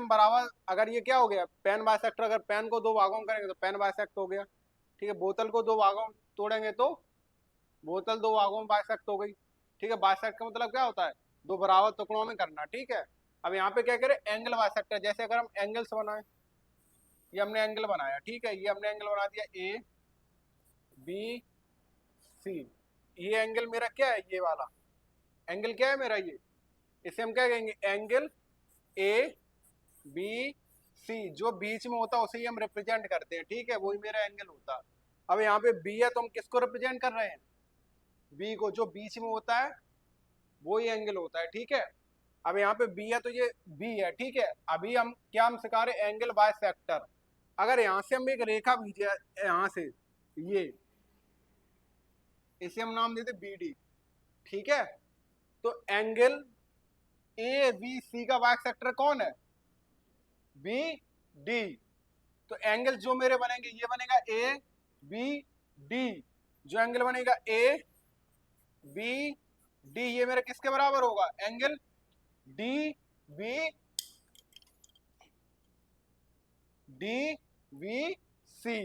Same बराबर, अगर ये क्या हो गया पेन बाइसेक्टर, अगर पेन को दो भागों में करेंगे तो पेन बाइसेक्ट हो गया, ठीक है। बोतल को दो भागों में तोड़ेंगे तो बोतल दो भागों में बाइसेक्ट हो गई, ठीक है। बाइसेक्ट का मतलब क्या होता है, दो बराबर टुकड़ों में करना, ठीक है। अब यहाँ पे क्या करें, एंगल बाइसेक्टर, जैसे अगर हम एंगल्स बनाए, ये हमने एंगल बनाया, ठीक है, ये हमने एंगल बना दिया ए बी सी, ये एंगल मेरा क्या है, ये वाला एंगल क्या है मेरा, ये, इसे हम क्या कहेंगे, एंगल ए बी सी, जो बीच में होता है उसे ही हम रिप्रेजेंट करते हैं, ठीक है, वही मेरा एंगल होता है। अब यहाँ पे बी है तो हम किसको रिप्रेजेंट कर रहे हैं, बी को, जो बीच में होता है वही एंगल होता है, ठीक है। अब यहाँ पे बी है तो ये बी है, ठीक है। अभी हम क्या हम सिखा रहे, एंगल बाइसेक्टर। अगर यहाँ से हम एक रेखा खींचे, यहाँ से ये, इसे हम नाम देते बी डी, ठीक है। तो एंगल ए बी सी का बाइसेक्टर कौन है, बी डी। तो एंगल जो मेरे बनेंगे, ये बनेगा ए बी डी, जो एंगल बनेगा ए बी डी, ये मेरा किसके बराबर होगा, angle D B D B C,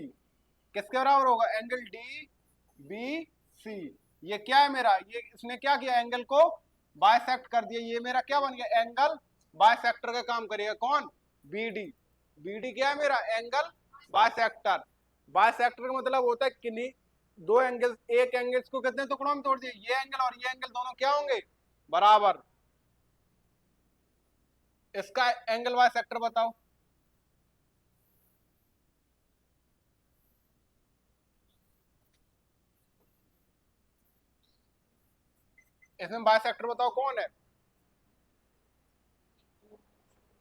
किसके बराबर होगा, एंगल डी बी सी। ये क्या है मेरा, ये इसने क्या किया, एंगल को बाइसेक्ट कर दिया, ये मेरा क्या बन गया, एंगल बाइसेक्टर का काम करेगा कौन, बी डी। बी डी क्या है मेरा, एंगल बाइसेक्टर। बाइसेक्टर का मतलब होता है कि दो एंगल्स, एक एंगल्स को कितने टुकड़ों में तोड़ दिए, ये एंगल और ये एंगल दोनों क्या होंगे, बराबर। इसका एंगल बाइसेक्टर बताओ, इसमें बाइसेक्टर बताओ कौन है,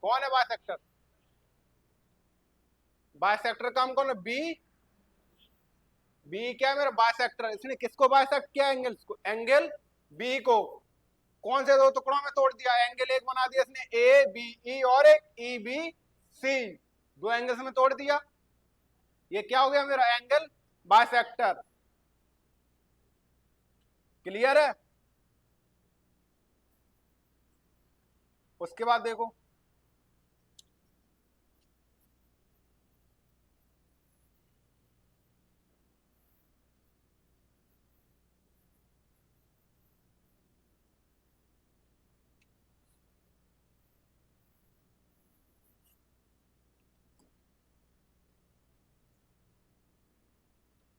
कौन है बाइसेक्टर, बाइसेक्टर काम कौन है, बी। बी क्या है मेरा बाइसेक्टर, इसने किसको बाइसेक्ट किया, एंगल्स को, एंगल बी को कौन से दो टुकड़ों में तोड़ दिया, एंगल एक बना दिया इसने ए बी ई, और एक ई बी सी, दो एंगल्स में तोड़ दिया, ये क्या हो गया मेरा, एंगल बाइसेक्टर। क्लियर है। उसके बाद देखो,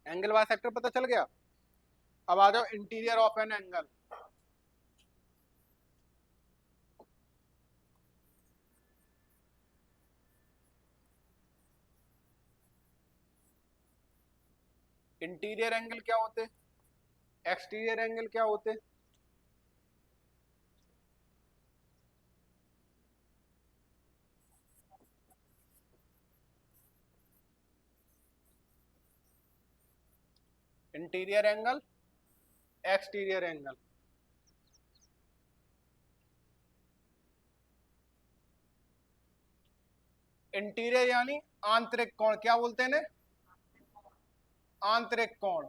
एंगल बाइसेक्टर पता चल गया। अब आ जाओ interior of an angle. Interior angle क्या होते, एक्सटीरियर एंगल क्या होते, interior angle, exterior angle. Interior यानी आंतरिक कोण, क्या बोलते हैं इन्हें, आंतरिक कोण।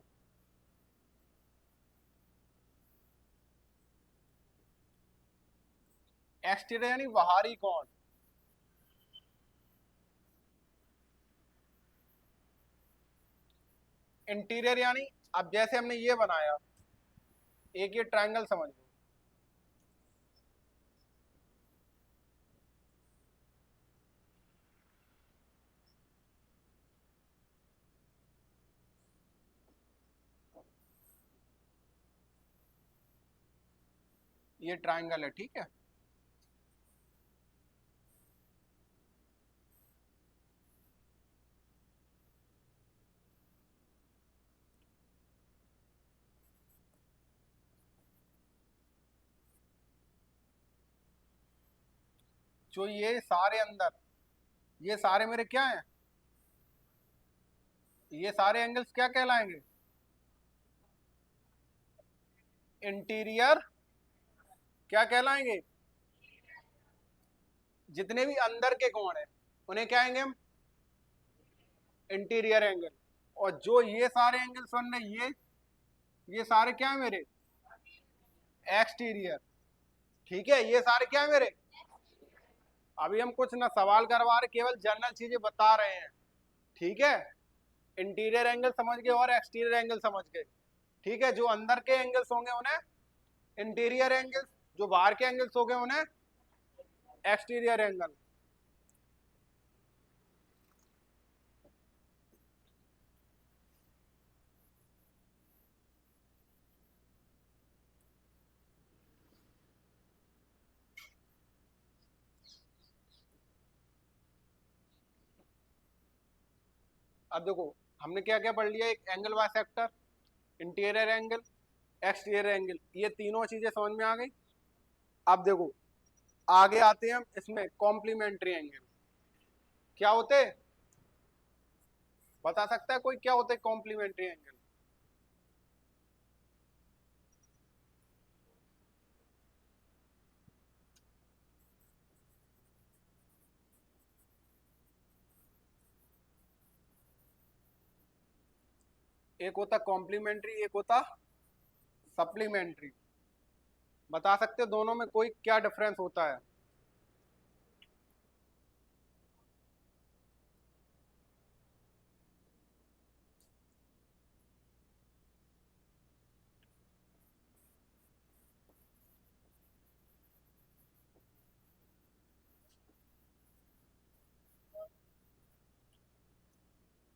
एक्सटीरियर यानी बाहरी कोण। इंटीरियर यानी, अब जैसे हमने ये बनाया, एक ये ट्रायंगल समझ लो, ये ट्रायंगल है, ठीक है। जो ये सारे अंदर, ये सारे मेरे क्या हैं, ये सारे एंगल्स क्या कहलाएंगे, इंटीरियर क्या कहलाएंगे, जितने भी अंदर के कोण हैं उन्हें क्या आएंगे हम, इंटीरियर एंगल। और जो ये सारे एंगल्स बन रहे, ये सारे क्या है मेरे, एक्सटीरियर, ठीक है, ये सारे क्या है मेरे। अभी हम कुछ ना सवाल करवा रहे, केवल जनरल चीजें बता रहे हैं, ठीक है। इंटीरियर एंगल समझ गए और एक्सटीरियर एंगल समझ गए, ठीक है। जो अंदर के एंगल्स होंगे उन्हें इंटीरियर एंगल्स, जो बाहर के एंगल्स होंगे उन्हें एक्सटीरियर एंगल। अब देखो हमने क्या क्या पढ़ लिया, एक angle bisector, interior angle, exterior angle, ये तीनों चीजें समझ में आ गई। अब देखो आगे आते हैं हम इसमें कॉम्प्लीमेंट्री एंगल क्या होते हैं, बता सकता है कोई क्या होते हैं कॉम्प्लीमेंट्री एंगल? एक होता कॉम्प्लीमेंट्री, एक होता सप्लीमेंट्री। बता सकते हो दोनों में कोई क्या डिफरेंस होता है?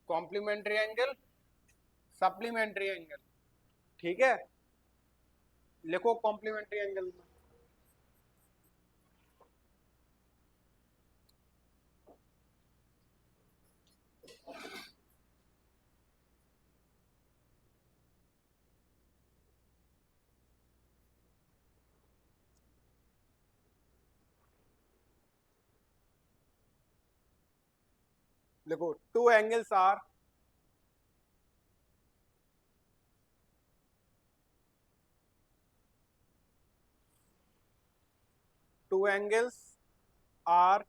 कॉम्प्लीमेंट्री एंगल, सप्लीमेंट्री एंगल, ठीक है। लिखो कॉम्प्लीमेंट्री एंगल में, लिखो two angles are, two angles are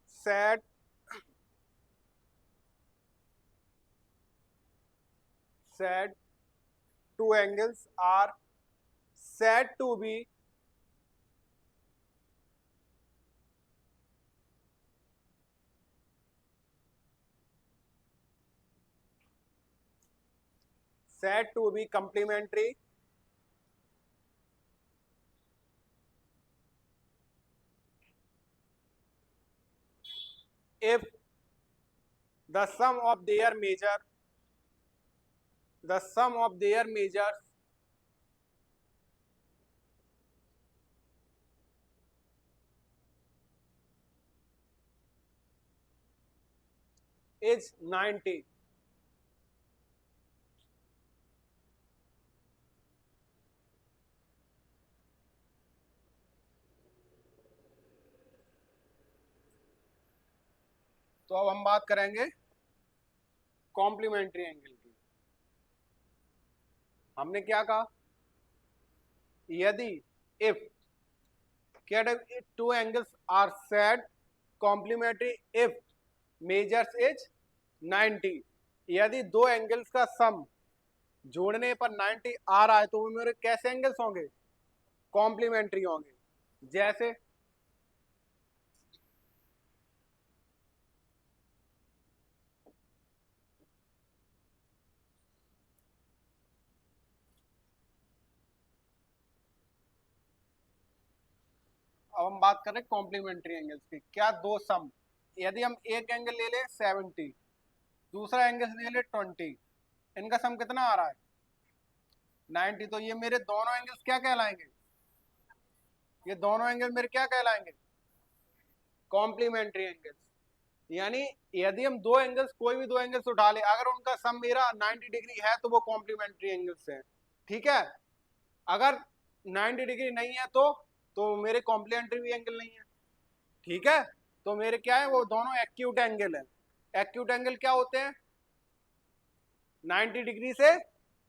said said two angles are said to be complementary if the sum of their measure, the sum of their measures is 90। तो अब हम बात करेंगे कॉम्प्लीमेंट्री एंगल की। हमने क्या कहा, यदि इफ क्या, two angles are said complementary if measures is 90, यदि दो एंगल्स का सम जोड़ने पर 90 आ रहा है तो वो मेरे कैसे एंगल्स होंगे, कॉम्प्लीमेंट्री होंगे। जैसे अब हम बात करें कॉम्प्लीमेंट्री एंगल्स की, क्या दो सम, यदि हम एक एंगल ले लें 70, दूसरा एंगल ले लें 20, इनका सम कितना आ रहा है 90, तो ये मेरे दोनों एंगल्स क्या कहलाएंगे, ये दोनों एंगल मेरे क्या कहलाएंगे, कॉम्प्लीमेंट्री एंगल्स। यानी यदि हम दो एंगल्स, कोई भी दो एंगल्स उठा ले, अगर उनका सम मेरा 90 डिग्री है तो वो कॉम्प्लीमेंट्री एंगल्स हैं, ठीक है। अगर 90 डिग्री नहीं है तो मेरे कॉम्प्लीमेंट्री एंगल नहीं है, ठीक है। तो मेरे क्या है, वो दोनों एक्यूट एंगल है। एक्यूट एंगल क्या होते हैं, 90 डिग्री से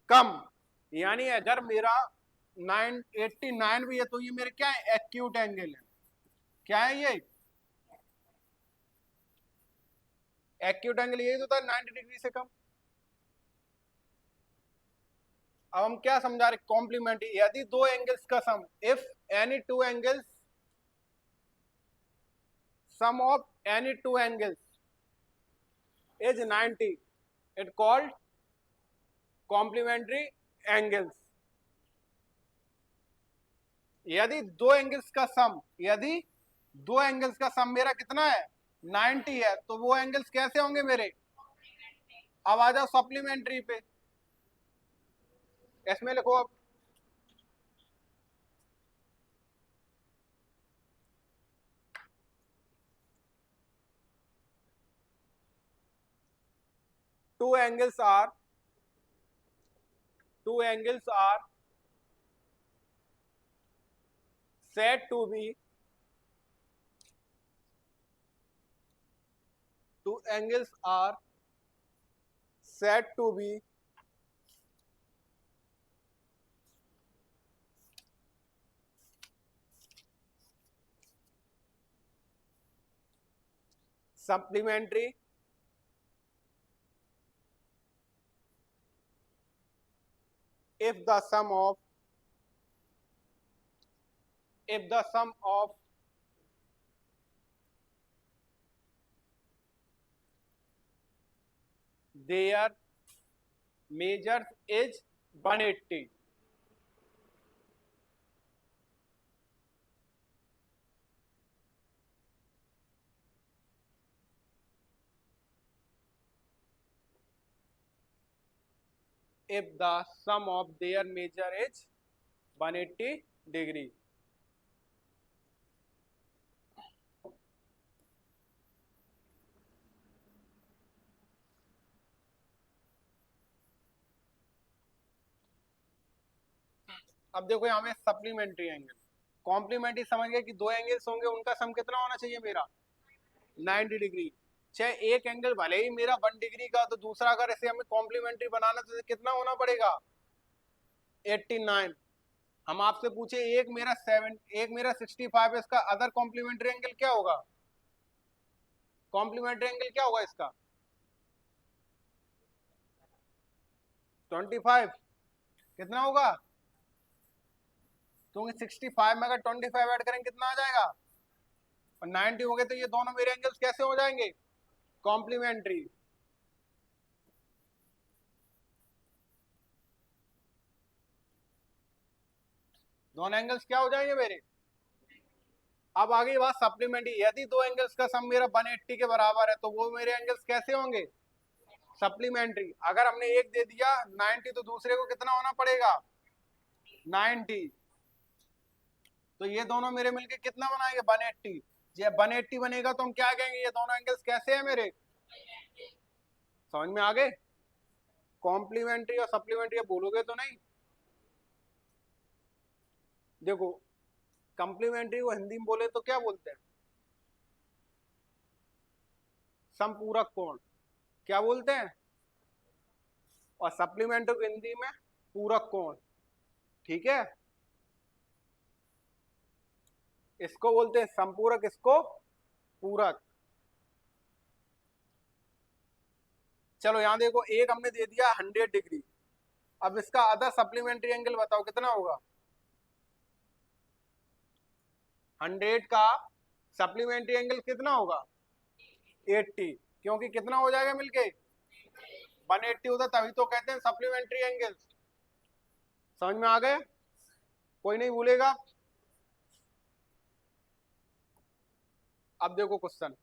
कम। यानी अगर मेरा 989 भी है तो ये मेरे क्या है, एक्यूट एंगल है। क्या है ये, एक्यूट एंगल यही तो था 90 डिग्री से कम। अब हम क्या समझा रहे, कॉम्प्लीमेंट्री, यदि दो एंगल्स का सम, if any two angles sum of any two angles is 90. It called complementary angles. यदि दो एंगल्स का सम मेरा कितना है 90 है, तो वो एंगल्स कैसे होंगे मेरे? अब आ जाओ सप्लीमेंट्री पे, इसमें लिखो अब two angles are said to be two angles are said to be supplementary if the sum of their measures is 180. If the sum of their measure is 180 degree. अब देखो यहाँ में सप्लीमेंट्री एंगल, कॉम्प्लीमेंट्री समझ गए कि दो angles होंगे, उनका सम कितना होना चाहिए मेरा 90 डिग्री। चाहे एक एंगल भले ही मेरा 1 डिग्री का, तो दूसरा अगर ऐसे हमें कॉम्प्लीमेंट्री बनाना तो कितना होना पड़ेगा 89। हम आपसे पूछे एक मेरा 65 है, इसका अदर कॉम्प्लीमेंट्री एंगल क्या होगा? कॉम्प्लीमेंट्री एंगल क्या होगा इसका 25। कितना होगा? क्योंकि 65 में अगर 25 ऐड करेंगे कितना आ जाएगा और 90 हो गए, तो ये दोनों मेरे एंगल्स कैसे हो जाएंगे कॉम्प्लीमेंट्री। दोनों एंगल्स क्या हो जाएंगे मेरे। अब आगे बात सप्लीमेंट्री, यदि दो एंगल्स का सम मेरा 180 के बराबर है, तो वो मेरे एंगल्स कैसे होंगे सप्लीमेंट्री। अगर हमने एक दे दिया 90, तो दूसरे को कितना होना पड़ेगा 90। तो ये दोनों मेरे मिलके कितना बनाएंगे 180। जब 180 बनेगा तो हम क्या कहेंगे ये दोनों एंगल्स कैसे हैं मेरे, समझ में आ गए। कॉम्प्लीमेंट्री और सप्लीमेंट्री बोलोगे तो नहीं। देखो कॉम्प्लीमेंट्री को हिंदी में बोले तो क्या बोलते हैं, समपूरक कोण, क्या बोलते हैं। और सप्लीमेंट्री को हिंदी में पूरक कोण, ठीक है। इसको बोलते हैं संपूरक, इसको पूरक। चलो यहां देखो, एक हमने दे दिया 100 डिग्री। अब इसका अदर सप्लीमेंट्री एंगल बताओ कितना होगा। 100 का सप्लीमेंट्री एंगल कितना होगा 80, क्योंकि कितना हो जाएगा मिलके 180 होता, तभी तो कहते हैं सप्लीमेंट्री एंगल्स। समझ में आ गए, कोई नहीं भूलेगा। अब देखो क्वेश्चन,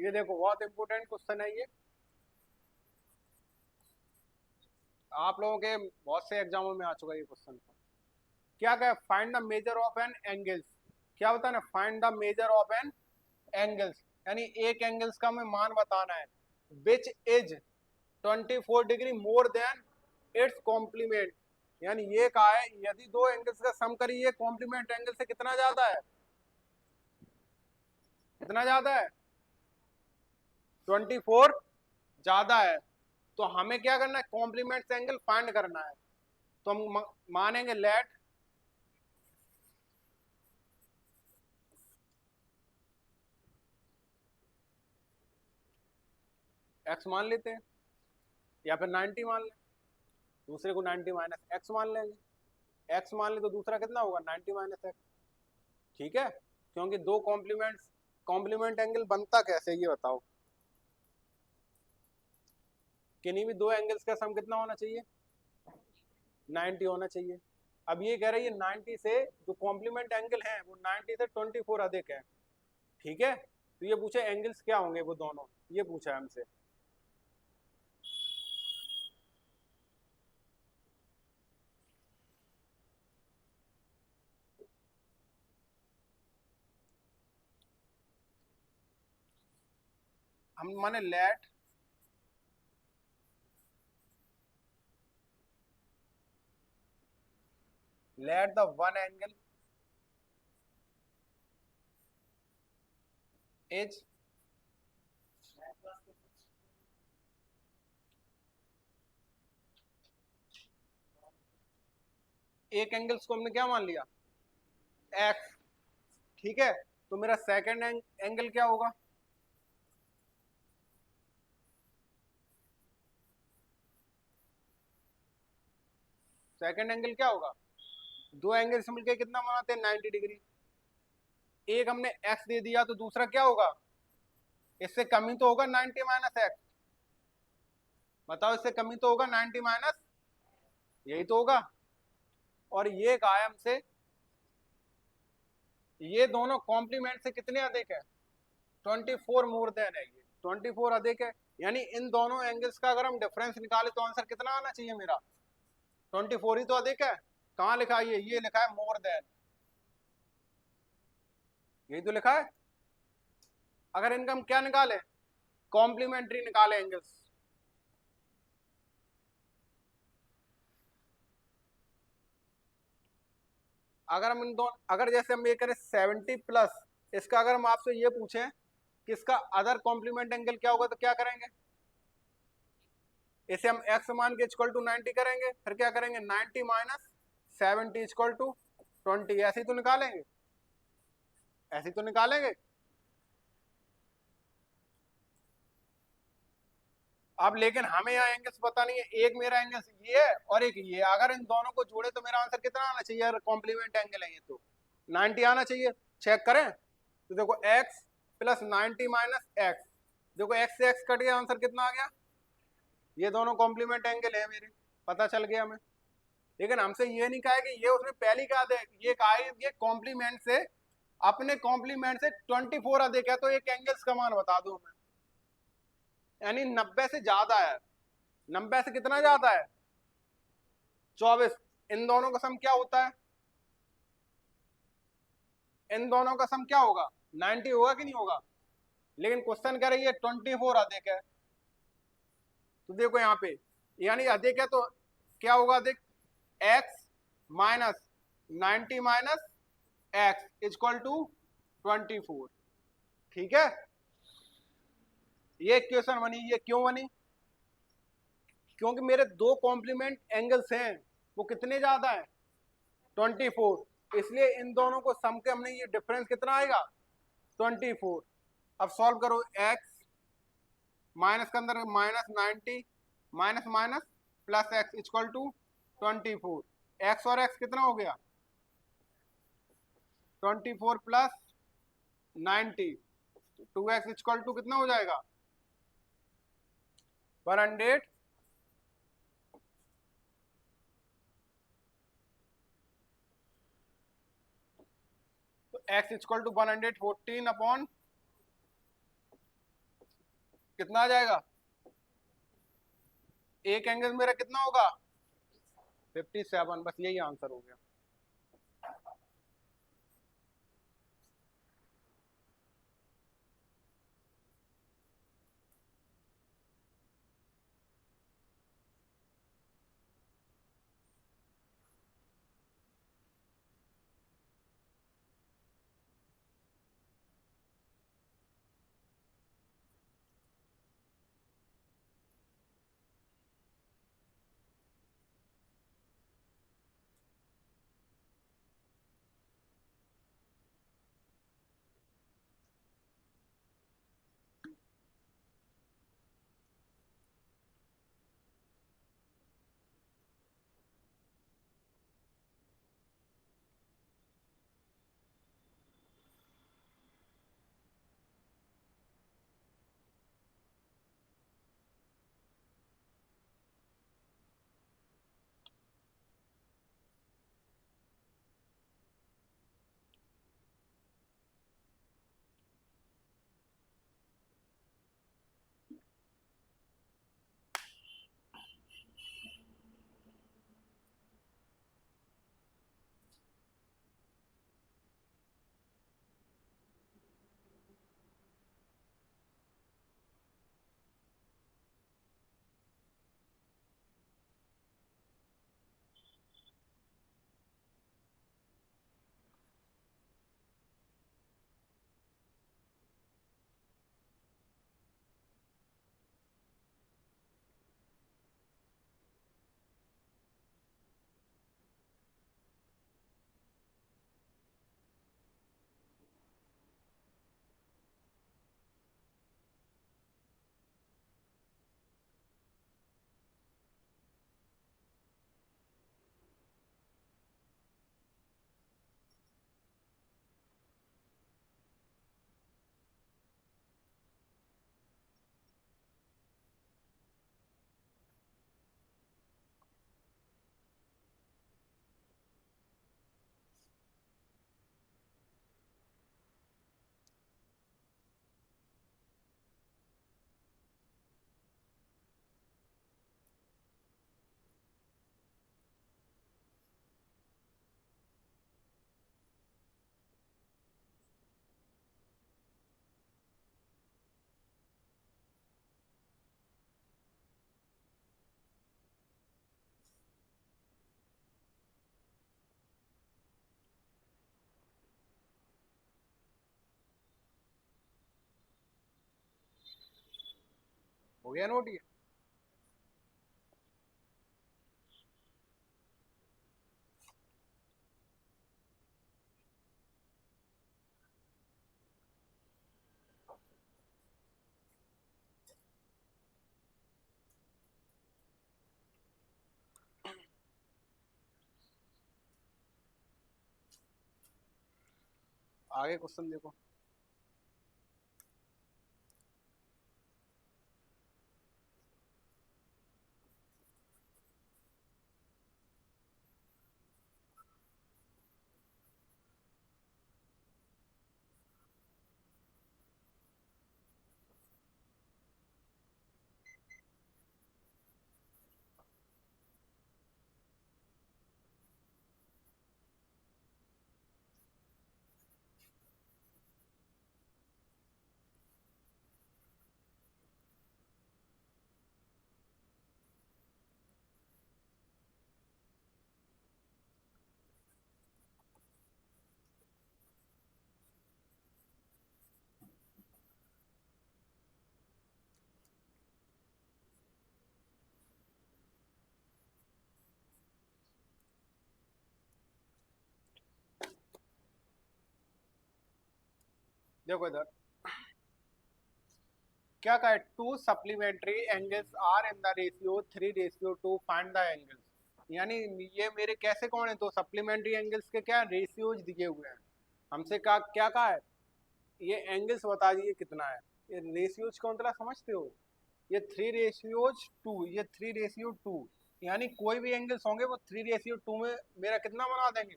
ये देखो बहुत इंपॉर्टेंट क्वेश्चन है ये, आप लोगों के बहुत से एग्जामों में आ चुका है ये क्वेश्चन। क्या क्या, find the measure of an angles, क्या होता है ना, find the measure of an angles, यानी एक एंगल्स का हमें मान बताना है, which is 24 degree more than its complement, यानी ये कहा है यदि दो एंगल्स का सम करिए कॉम्प्लीमेंट एंगल से कितना ज्यादा है, कितना ज्यादा है, 24 ज्यादा है। तो हमें क्या करना है, कॉम्प्लीमेंट एंगल फाइंड करना है। तो हम मानेंगे लेट एक्स मान लेते हैं, या फिर 90 मान लें, दूसरे को 90 माइनस एक्स मान लेंगे, एक्स मान ले तो दूसरा कितना होगा 90 माइनस एक्स, ठीक है। क्योंकि दो कॉम्प्लीमेंट एंगल बनता कैसे ये बताओ, किन्हीं भी दो एंगल्स का सम कितना होना चाहिए, 90 होना चाहिए। अब ये कह रही है 90 से जो कॉम्प्लीमेंट एंगल है वो 90 से 24 अधिक है, ठीक है। तो ये पूछे एंगल्स क्या होंगे वो दोनों, ये पूछा है हमसे। हम माने let the one angle is एक एंगल्स को हमने क्या मान लिया, एक्स, ठीक है। तो मेरा सेकंड एंगल क्या होगा, सेकंड एंगल क्या होगा, दो एंगल्स मिलकर कितना बनाते हैं 90 डिग्री, एक हमने एक्स दे दिया तो दूसरा क्या होगा, इससे कमी तो होगा 90 माइनस एक्स, बताओ इससे कमी तो होगा 90 माइनस, यही तो होगा। और ये कहा है हमसे ये दोनों कॉम्प्लीमेंट से कितने अधिक है, 24 मोर देन है, ये 24 अधिक है, यानी इन दोनों एंगल्स का अगर हम डिफरेंस निकाले तो आंसर कितना आना चाहिए मेरा, 24 ही तो अधिक है। कहाँ लिखा है ये लिखा है मोर देन, यही तो लिखा है। अगर इनका हम क्या निकाले, कॉम्प्लीमेंट्री निकाले एंगल्स, अगर हम इन दोनों, अगर जैसे हम ये करें 70 प्लस, इसका अगर हम आपसे ये पूछें कि इसका अदर कॉम्प्लीमेंट एंगल क्या होगा तो क्या करेंगे, इसे हम x मान के इक्वल टू 90 करेंगे, फिर क्या करेंगे 90 माइनस 70 इक्वल टू 20, ऐसे ही तो निकालेंगे, ऐसे ही तो निकालेंगे। अब लेकिन हमें यहाँ एंगल्स पता नहीं है, एक मेरा एंगल ये है और एक ये, अगर इन दोनों को जोड़े तो मेरा आंसर कितना आना चाहिए, अगर कॉम्प्लीमेंट एंगल है ये तो 90 आना चाहिए। चेक करें तो देखो x प्लस 90 माइनस एक्स, देखो x से x कट गया, आंसर कितना आ गया, ये दोनों कॉम्प्लीमेंट एंगल है मेरे, पता चल गया हमें। लेकिन हमसे ये नहीं कहा कि ये उसने पहली कहा दे, ये कहा है ये कॉम्प्लीमेंट से, अपने कॉम्प्लीमेंट से 24 अधिक है, तो एक एंगल्स का मान बता दो हमें, यानी 90 से ज्यादा है, 90 से कितना ज्यादा है 24, इन दोनों का सम क्या होता है, इन दोनों का सम क्या होगा 90 होगा कि नहीं होगा, लेकिन क्वेश्चन कह रही है 24 अधिक है, तो देखो यहाँ पे यानी अधिक है तो क्या होगा अधिक, x minus 90 minus x equal to 24, ठीक है। ये इक्वेशन बनी, ये क्यों बनी, क्योंकि मेरे दो कॉम्प्लीमेंट एंगल्स हैं, वो कितने ज्यादा है 24, इसलिए इन दोनों को सम के हमने ये डिफरेंस कितना आएगा 24। अब सॉल्व करो, x माइनस के अंदर minus 90 minus minus plus x equal to 24, x और एक्स कितना हो गया 24 प्लस 90, 2x इक्वल टू कितना हो जाएगा 100, तो x इक्वल टू 114 अपॉन कितना आ जाएगा, एक एंगल मेरा कितना होगा 57, बस यही आंसर हो गया। हो गया नोट ये। आगे क्वेश्चन देखो। देखो इधर क्या कहा है, two supplementary angles are in the ratio 3:2, find the angles. यानी ये मेरे कैसे कौन है, तो सप्लीमेंट्री एंगल्स के क्या रेशियोज दिए हुए हैं। हमसे कहा क्या कहा है, ये एंगल्स बता दीजिए कितना है। ये रेशियोज का मतलब समझते हो, ये 3:2, ये 3:2, यानी कोई भी एंगल्स होंगे वो 3:2 में मेरा कितना बना देंगे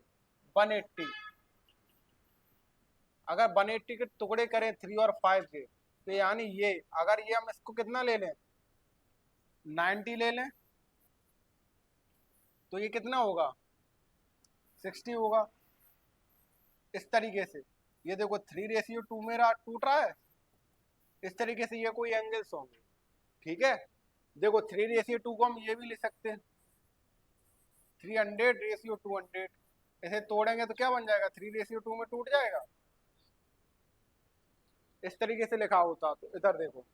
180। अगर 180 के टुकड़े करें 3 और 5 के तो यानी ये, अगर ये हम इसको कितना ले लें, 90 ले लें, तो ये कितना होगा, 60 होगा। इस तरीके से ये देखो 3:2 मेरा टूट रहा है। इस तरीके से ये कोई एंगल्स होंगे, ठीक है। देखो 3:2 को हम ये भी ले सकते हैं, 300:200। इसे तोड़ेंगे तो क्या बन जाएगा, 3:2 में टूट जाएगा। इस तरीके से लिखा होता, तो इधर देखो,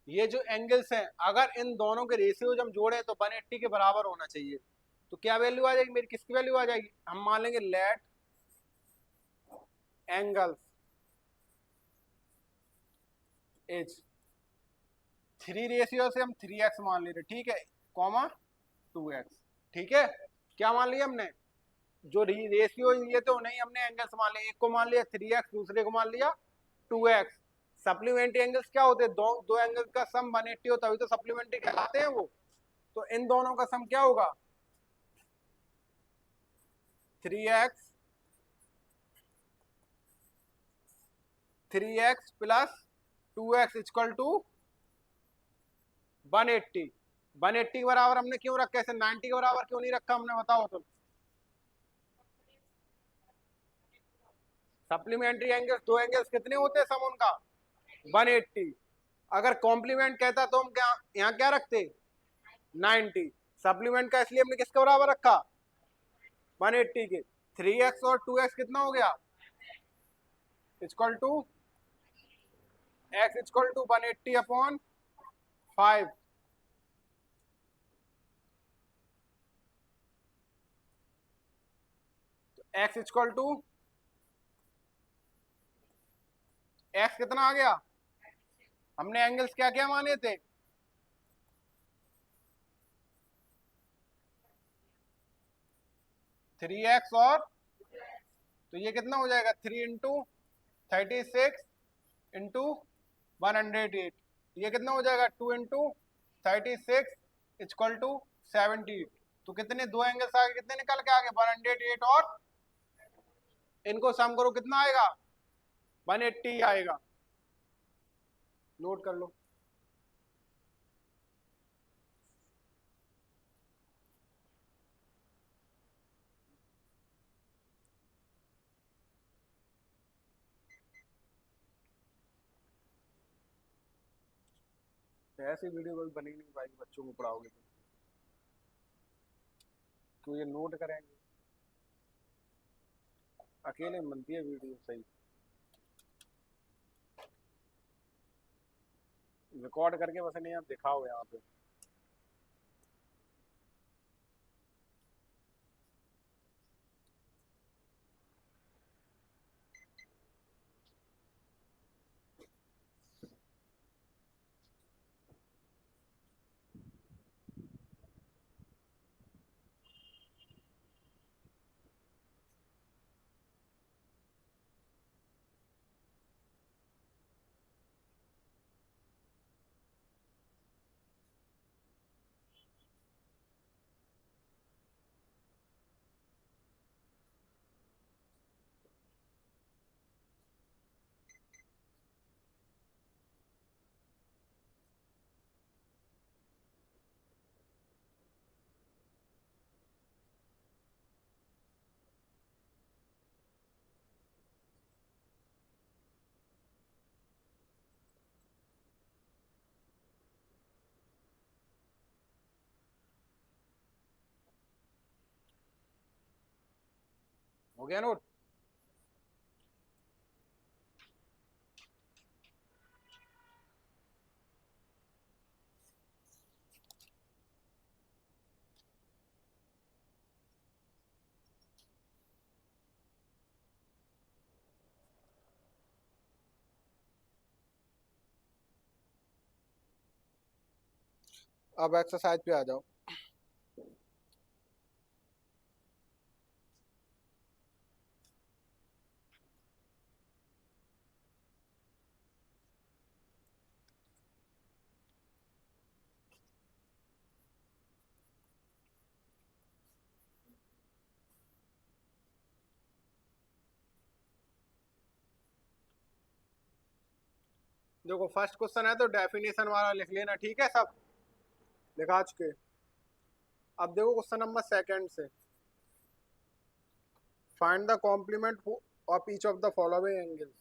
ये जो एंगल्स हैं, अगर इन दोनों के रेशियो हम जोड़े तो 180 के बराबर होना चाहिए। तो क्या वैल्यू आ जाएगी मेरी, किसकी वैल्यू आ जाएगी, हम मान लेंगे लेट एंगल्स एज, 3 रेशियो से हम 3x मान ले रहे, ठीक है, कॉमा 2x, ठीक है। क्या मान लिया हमने, जो रेशियो ये तो नहीं, हमने एंगल्स मान लिया, एक को मान लिया 3x, दूसरे को मान लिया 2x। सप्लीमेंट्री एंगल्स क्या होते हैं, दो दो एंगल्स का सम 180 हो, तभी तो सप्लीमेंट्री कहलाते हैं वो। तो इन दोनों का सम क्या होगा, 3x plus 2x equal to 180। 180 के बराबर हमने क्यों रखा, ऐसे 90 के बराबर क्यों नहीं रखा हमने, बताओ तुम। सप्लीमेंट्री एंगल्स, दो एंगल्स कितने होते हैं सम उनका, 180। अगर कॉम्प्लीमेंट कहता तो हम क्या यहाँ क्या रखते, 90। सप्लीमेंट का इसलिए हमने किसके बराबर रखा, 180 के। 3x और 2x कितना हो गया, equal to x equal to 180/5। x equal to, x कितना आ गया, हमने एंगल्स क्या क्या माने थे, 3x और, तो ये कितना हो जाएगा, 3 × 36 × 108। ये कितना हो जाएगा, 2 × 36 इक्वल टू 70। तो कितने दो एंगल्स आगे कितने निकल के आगे, 108 और इनको सम करो कितना आएगा, 180 आएगा। नोट कर लो। ऐसी वीडियो कभी बनी नहीं पाएगी, बच्चों को पढ़ाओगे तो क्यों ये नोट करेंगे, अकेले में बनती है वीडियो सही। रिकॉर्ड करके बस नहीं आप दिखाओ यहाँ पे। हो गया नोट। अब एक्सरसाइज पे आ जाओ। देखो फर्स्ट क्वेश्चन है तो डेफिनेशन वाला लिख लेना, ठीक है, सब लिखा चुके। अब देखो क्वेश्चन नंबर सेकंड से, find the complement of each of the following angles.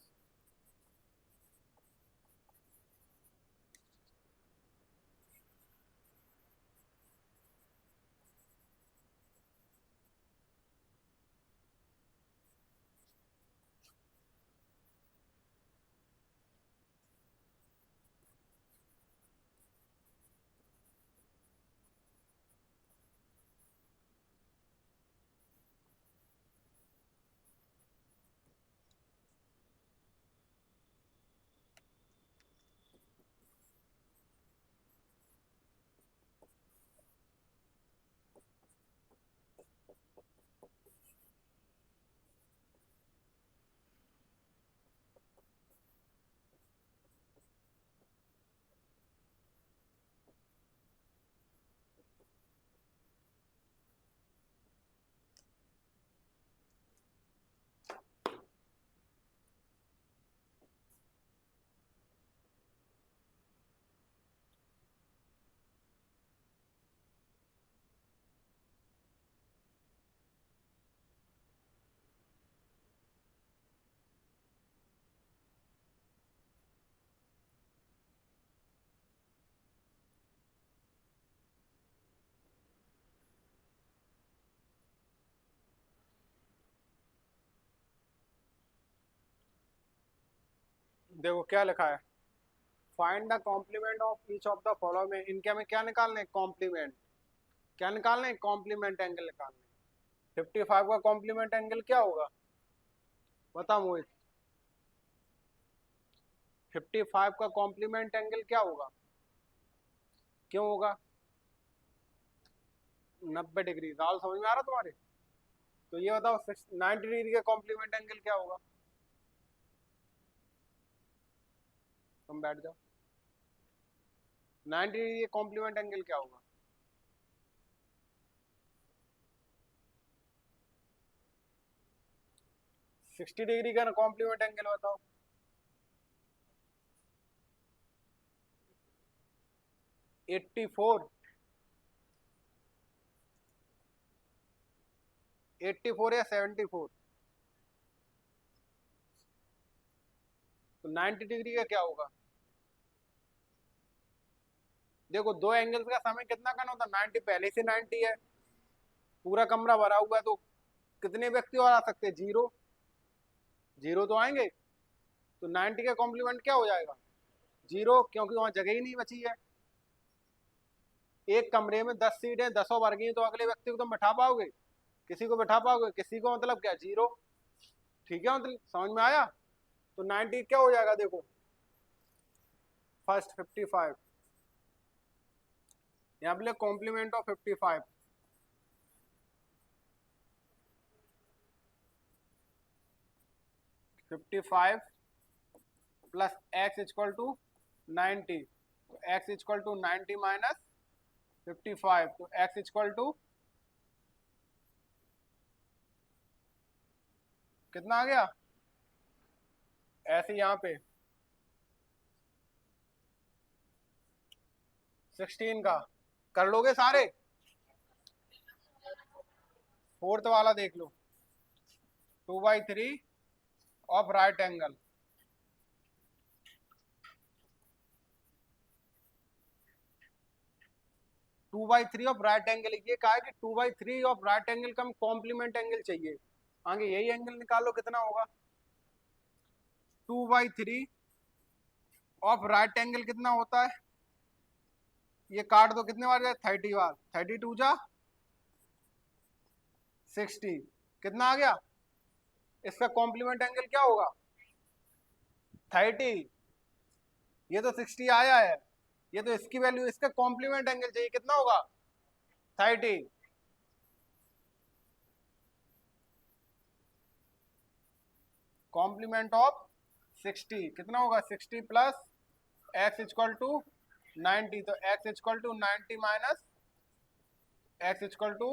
देखो क्या लिखा है, find the complement of each of the following. इनके हमें क्या निकालने, कॉम्प्लीमेंट। क्या निकालने, कॉम्प्लीमेंट एंगल निकालने। 55 का कॉम्प्लीमेंट एंगल क्या होगा, बता मोहित। 55 का कॉम्प्लीमेंट एंगल क्या होगा, क्यों होगा 90 डिग्री। राहुल समझ में आ रहा तुम्हारे? तो ये बताओ 90 डिग्री का कॉम्प्लीमेंट एंगल क्या होगा, तुम बैठ जाओ। 90 डिग्री का कॉम्प्लीमेंट एंगल क्या होगा, 60 डिग्री का कॉम्प्लीमेंट एंगल बताओ। 84, 84 या 74। तो 90 डिग्री का क्या होगा, देखो दो एंगल्स का समय कितना करना होता है, 90 पहले से 90 है, पूरा कमरा भरा हुआ है, तो कितने व्यक्ति और आ सकते हैं, जीरो। जीरो तो आएंगे, तो 90 का कॉम्प्लीमेंट क्या हो जाएगा, जीरो, क्योंकि वहां जगह ही नहीं बची है। एक कमरे में 10 सीटें 10 भर गई, तो अगले व्यक्ति को तुम बैठा पाओगे, किसी को बैठा पाओगे, किसी को, मतलब क्या, जीरो। ठीक है, मतलब समझ में आया। तो 90 क्या हो जाएगा, देखो फर्स्ट 55, यहाँ पे complement of 55। 55 plus x equal to 90, तो एक्स इक्वल टू 90 माइनस 55, तो एक्स इक्वल टू कितना आ गया, ऐसे यहाँ पे 16 का कर लोगे सारे। फोर्थ वाला देख लो, 2/3 of right angle. 2/3 of right angle, ये कहा है कि 2/3 ऑफ राइट एंगल का कॉम्प्लीमेंट एंगल चाहिए। आगे यही एंगल निकालो कितना होगा, 2/3 ऑफ राइट एंगल कितना होता है, ये काट दो, कितने बार जाए, 30 बार, 32 जा 60, कितना आ गया, इसका कॉम्प्लीमेंट एंगल क्या होगा, 30। ये तो 60 आया है, ये तो इसकी वैल्यू, इसका कॉम्प्लीमेंट एंगल चाहिए, कितना होगा 30। कॉम्प्लीमेंट ऑफ 60 कितना होगा, 60 प्लस एक्स इक्वल टू 90, तो x equal to 90 minus x equal to